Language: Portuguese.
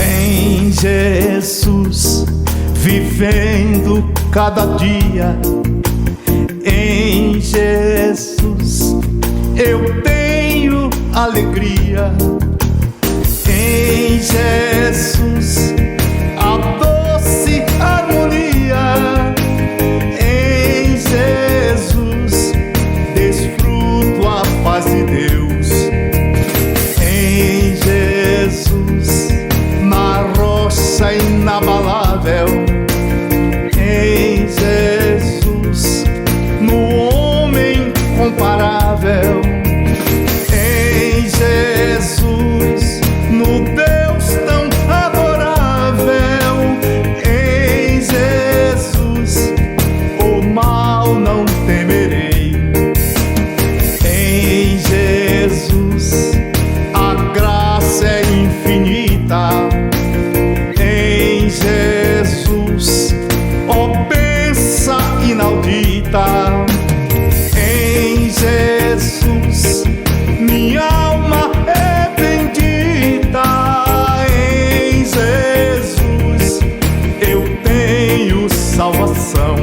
Em Jesus, vivendo cada dia, em Jesus eu tenho alegria. Em Jesus a doce harmonia. Em Jesus desfruto a paz de Deus. Em Jesus na rocha inabalável. Em Jesus no homem comparável. Em Jesus no Deus tão adorável. Em Jesus o mal não temerei. Em Jesus a graça é infinita. Em Jesus, ó bênção inaudita. Em Jesus minha alma é bendita. Em Jesus eu tenho salvação.